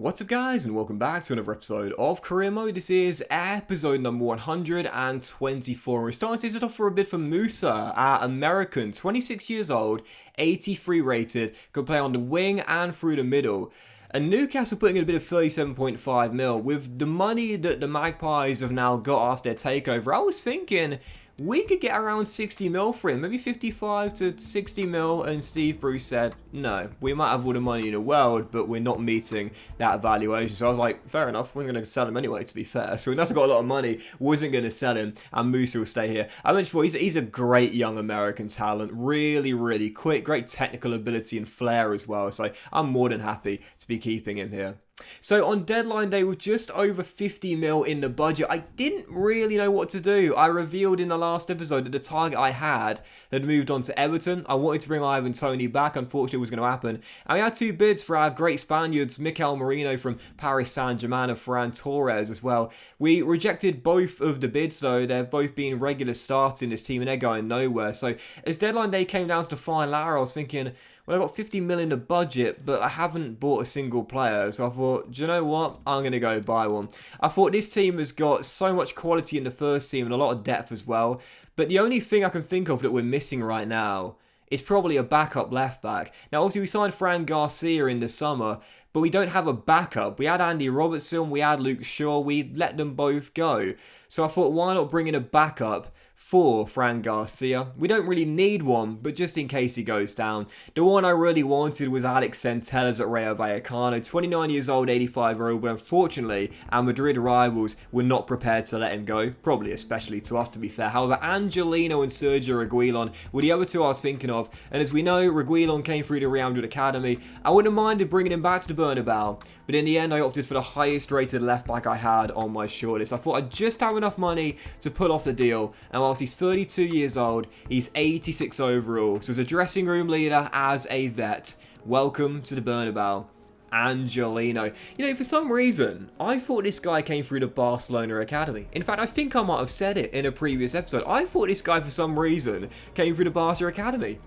What's up guys, and welcome back to another episode of Career Mode. This is episode number 124. We're starting this off for a bid for Musa, our American, 26 years old, 83 rated, could play on the wing and through the middle. And Newcastle putting in a bit of 37.5 mil. With the money that the Magpies have now got after their takeover, I was thinking we could get around 60 mil for him, maybe 55 to 60 mil, and Steve Bruce said, no, we might have all the money in the world, but we're not meeting that valuation. So I was like, fair enough, we're going to sell him anyway, to be fair. So unless I got a lot of money, wasn't going to sell him, and Musa will stay here. I mentioned before, he's a great young American talent, really quick, great technical ability and flair as well. So I'm more than happy to be keeping him here. So on deadline day, with just over 50 mil in the budget, I didn't really know what to do. I revealed in the last episode that the target I had moved on to Everton. I wanted to bring Ivan Toney back. Unfortunately, it was going to happen. And we had two bids for our great Spaniards, Mikel Merino from Paris Saint-Germain and Ferran Torres as well. We rejected both of the bids though. They've both been regular starts in this team and they're going nowhere. So as deadline day came down to the final hour, I was thinking, well, I've got 50 mil in the budget, but I haven't bought a single player. So I thought, do you know what? I'm going to go buy one. I thought this team has got so much quality in the first team and a lot of depth as well. But the only thing I can think of that we're missing right now is probably a backup left back. Now, obviously, we signed Fran Garcia in the summer, but we don't have a backup. We had Andy Robertson, we had Luke Shaw, we let them both go. So I thought, why not bring in a backup for Fran Garcia? We don't really need one, but just in case he goes down. The one I really wanted was Alex Centelles at Rayo Vallecano, 29 years old, 85-year-old, but unfortunately, our Madrid rivals were not prepared to let him go, probably especially to us, to be fair. However, Angelino and Sergio Reguilon were the other two I was thinking of, and as we know, Reguilon came through the Real Madrid Academy. I wouldn't have minded bringing him back to the Bernabeu, but in the end, I opted for the highest rated left back I had on my shortlist. I thought I'd just have enough money to pull off the deal, and whilst he's 32 years old, he's 86 overall. So as a dressing room leader, as a vet, welcome to the Bernabeu, Angelino. You know, for some reason, I thought this guy came through the Barcelona Academy. In fact, I think I might have said it in a previous episode. I thought this guy, for some reason, came through the Barca Academy.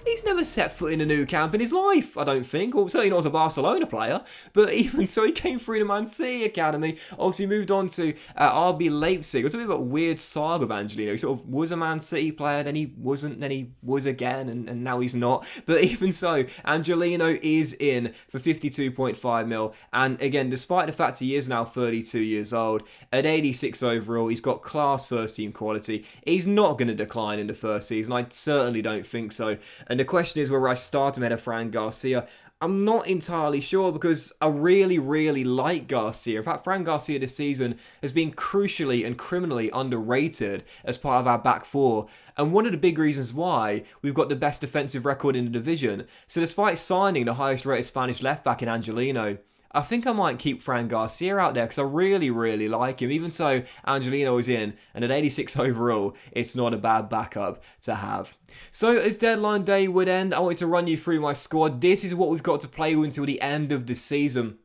He's never set foot in a new camp in his life, I don't think, or certainly not as a Barcelona player, but even so, he came through the Man City Academy, obviously moved on to RB Leipzig. It was a bit of a weird saga of Angelino. He sort of was a Man City player, then he wasn't, then he was again, and now he's not. But even so, Angelino is in for 52.5 mil, and again, despite the fact he is now 32 years old, at 86 overall, he's got class first team quality. He's not going to decline in the first season, I certainly don't think so. And the question is whether I start him ahead of Fran Garcia. I'm not entirely sure because I really like Garcia. In fact, Fran Garcia this season has been crucially and criminally underrated as part of our back four. And one of the big reasons why we've got the best defensive record in the division. So despite signing the highest rated Spanish left back in Angelino, I think I might keep Fran Garcia out there because I really like him. Even so, Angelino is in, and at 86 overall, it's not a bad backup to have. So as deadline day would end, I wanted to run you through my squad. This is what we've got to play with until the end of the season.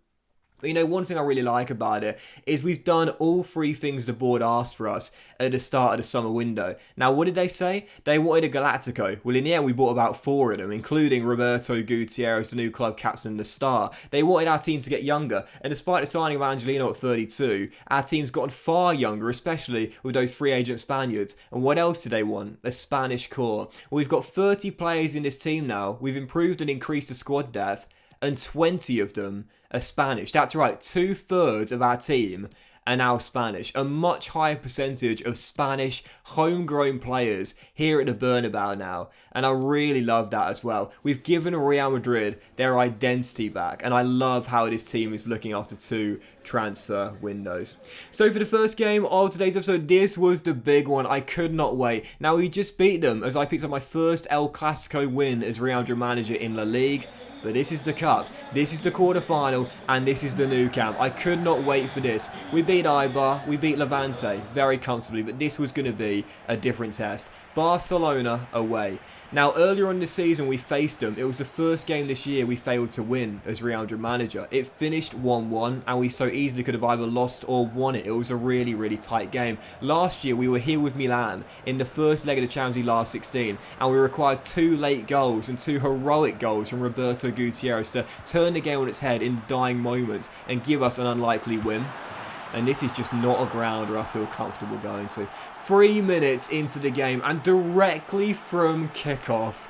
But you know, one thing I really like about it is we've done all three things the board asked for us at the start of the summer window. Now, what did they say? They wanted a Galactico. Well, in the end, we bought about four of them, including Roberto Gutierrez, the new club captain and the star. They wanted our team to get younger, and despite the signing of Angelino at 32, our team's gotten far younger, especially with those free agent Spaniards. And what else did they want? A Spanish core. Well, we've got 30 players in this team now. We've improved and increased the squad depth, and 20 of them are Spanish. That's right, 2/3 of our team are now Spanish. A much higher percentage of Spanish homegrown players here at the Bernabeu now. And I really love that as well. We've given Real Madrid their identity back. And I love how this team is looking after two transfer windows. So for the first game of today's episode, this was the big one. I could not wait. Now, we just beat them as I picked up my first El Clasico win as Real Madrid manager in La Liga. But this is the cup, this is the quarterfinal, and this is the new camp. I could not wait for this. We beat Eibar, we beat Levante very comfortably, but this was going to be a different test. Barcelona away. Now, earlier on this season, we faced them. It was the first game this year we failed to win as Real Madrid manager. It finished 1-1, and we so easily could have either lost or won it. It was a really, really tight game. Last year, we were here with Milan in the first leg of the Champions League last 16, and we required 2 late goals and 2 heroic goals from Roberto Gutierrez to turn the game on its head in dying moments and give us an unlikely win. And this is just not a ground where I feel comfortable going to. 3 minutes into the game and directly from kickoff.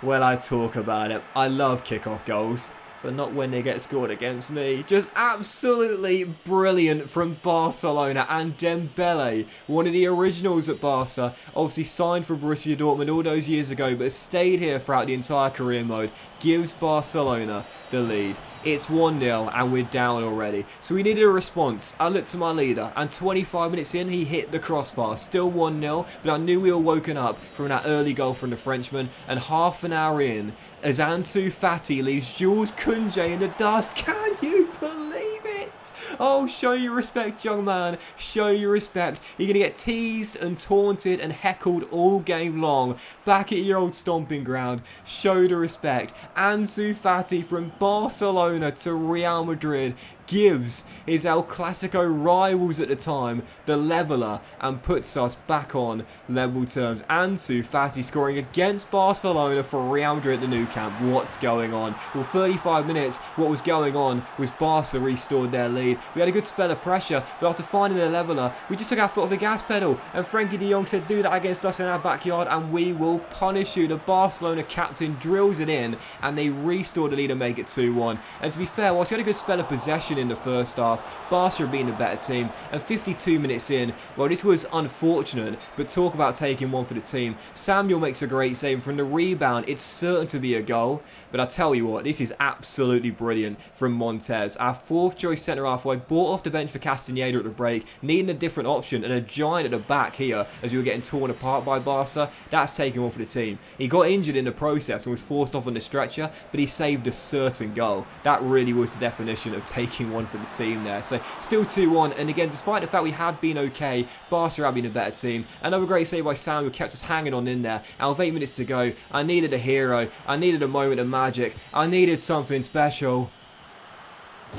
Well, I talk about it. I love kickoff goals, but not when they get scored against me. Just absolutely brilliant from Barcelona. And Dembele, one of the originals at Barca, obviously signed for Borussia Dortmund all those years ago, but has stayed here throughout the entire career mode, gives Barcelona the lead. It's 1-0 and we're down already. So we needed a response. I looked to my leader and 25 minutes in he hit the crossbar. Still 1-0, but I knew we were woken up from that early goal from the Frenchman. And half an hour in, as Ansu Fati leaves Jules Koundé in the dust. Can you believe it? Oh, show your respect, young man. Show your respect. You're going to get teased and taunted and heckled all game long. Back at your old stomping ground. Show the respect. Ansu Fati from Barcelona to Real Madrid gives his El Clasico rivals at the time the leveller and puts us back on level terms. Ansu Fati scoring against Barcelona for Real Madrid at the Nou Camp. What's going on? Well, 35 minutes, what was going on was Barca restored their lead. We had a good spell of pressure, but after finding a leveller, we just took our foot off the gas pedal, and Frankie de Jong said, do that against us in our backyard and we will punish you. The Barcelona captain drills it in and they restore the lead and make it 2-1. And to be fair, whilst we had a good spell of possession in the first half, Barca have been a better team, and 52 minutes in, well, this was unfortunate, but talk about taking one for the team. Samuel makes a great save from the rebound. It's certain to be a goal, but I tell you what, this is absolutely brilliant from Montez, our 4th choice centre-half, who I bought off the bench for Castaneda at the break, needing a different option and a giant at the back here as we were getting torn apart by Barca. That's taking one for the team. He got injured in the process and was forced off on the stretcher, but he saved a certain goal. That really was the definition of taking one for the team there. So still 2-1, and again, despite the fact we had been okay, Barca had been a better team. Another great save by Samuel kept us hanging on in there. Out of 8 minutes to go, I needed a hero. I needed a moment of magic. I needed something special.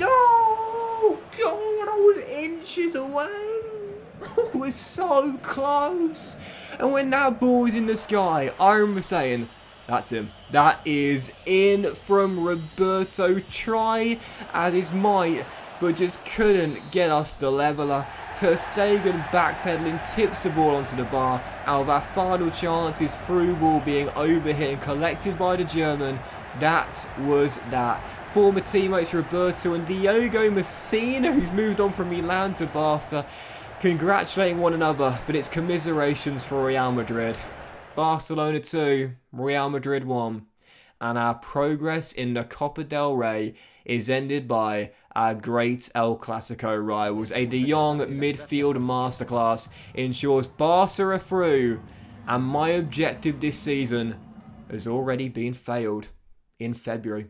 Oh, God, I was inches away. I was so close. And when that ball was in the sky, I remember saying, that's him. That is in from Roberto. Try as his might, but just couldn't get us the leveller. Ter Stegen backpedaling tips the ball onto the bar. Out of our final chances, through ball being overhit and collected by the German. That was that. Former teammates Roberto and Diogo Messina, who's moved on from Milan to Barca, congratulating one another, but it's commiserations for Real Madrid. Barcelona 2, Real Madrid 1. And our progress in the Copa del Rey is ended by our great El Clasico rivals. A De Jong midfield masterclass ensures Barca are through, and my objective this season has already been failed in February.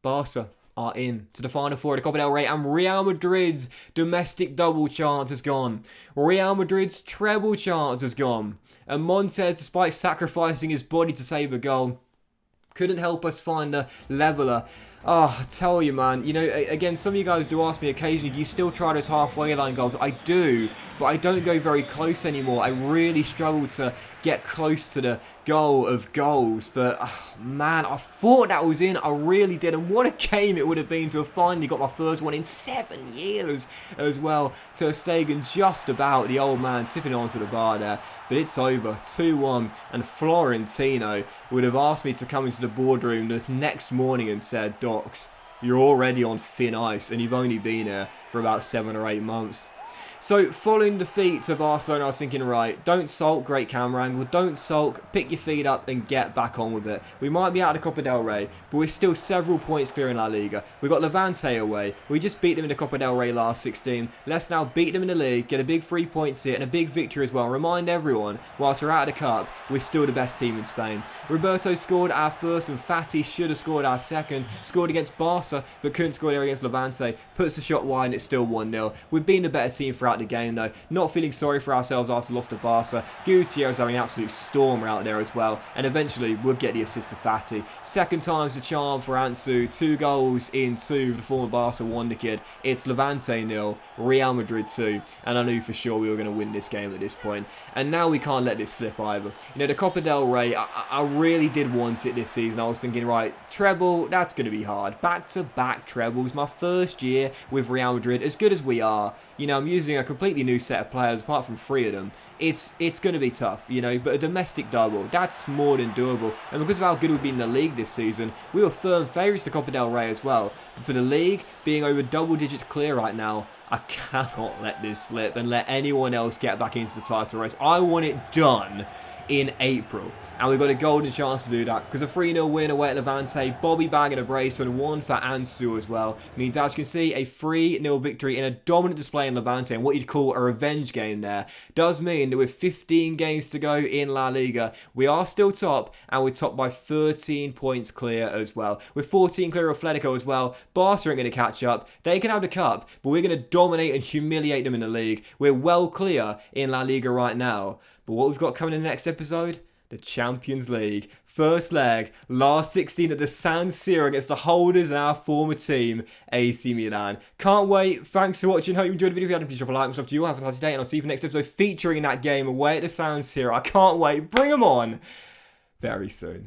Barca are in to the Final Four of the Copa del Rey, and Real Madrid's domestic double chance is gone. Real Madrid's treble chance is gone. And Montez, despite sacrificing his body to save a goal, couldn't help us find a leveller. Oh, I tell you, man, you know, again, some of you guys do ask me occasionally, do you still try those halfway line goals? I do, but I don't go very close anymore. I really struggle to get close to the goal of goals, but man, I thought that was in. I really did, and what a game it would have been to have finally got my first one in 7 years as well. Ter Stegen just about, the old man, tipping onto the bar there, but it's over, 2-1, and Florentino would have asked me to come into the boardroom the next morning and said, Docs, you're already on thin ice, and you've only been here for about 7 or 8 months. So, following defeat to Barcelona, I was thinking, right, don't sulk, great camera angle, don't sulk, pick your feet up and get back on with it. We might be out of the Copa del Rey, but we're still several points clear in La Liga. We've got Levante away. We just beat them in the Copa del Rey last 16. Let's now beat them in the league, get a big 3 points here and a big victory as well. Remind everyone, whilst we're out of the Cup, we're still the best team in Spain. Roberto scored our first and Fati should have scored our second. Scored against Barca, but couldn't score there against Levante. Puts the shot wide and it's still 1-0. We've been the better team for throughout the game though. Not feeling sorry for ourselves after lost to Barca. Gutierrez having an absolute stormer out there as well. And eventually we'll get the assist for Fati. Second time's the charm for Ansu. 2 goals into the former Barca wonder kid. It's Levante 0, Real Madrid 2. And I knew for sure we were going to win this game at this point. And now we can't let this slip either. You know, the Copa del Rey, I really did want it this season. I was thinking, right, treble, that's going to be hard. Back-to-back trebles. My first year with Real Madrid, as good as we are. You know, I'm using a completely new set of players apart from 3 of them. It's going to be tough, you know, but a domestic double, that's more than doable. And because of how good we've been in the league this season, we were firm favourites to Copa del Rey as well. But for the league, being over double digits clear right now, I cannot let this slip and let anyone else get back into the title race. I want it done in April. And we've got a golden chance to do that because a 3-0 win away at Levante, Bobby bagging a brace and 1 for Ansu as well. Means, as you can see, a 3-0 victory in a dominant display in Levante and what you'd call a revenge game there. Does mean that with 15 games to go in La Liga, we are still top and we're top by 13 points clear as well. With 14 clear of Atletico as well, Barca ain't going to catch up. They can have the cup, but we're going to dominate and humiliate them in the league. We're well clear in La Liga right now. But what we've got coming in the next episode? The Champions League. First leg, last 16 at the San Siro against the holders and our former team, AC Milan. Can't wait. Thanks for watching. Hope you enjoyed the video. If you did, please drop a like. Myself to you. Have a fantastic day. And I'll see you for the next episode featuring in that game away at the San Siro. I can't wait. Bring them on very soon.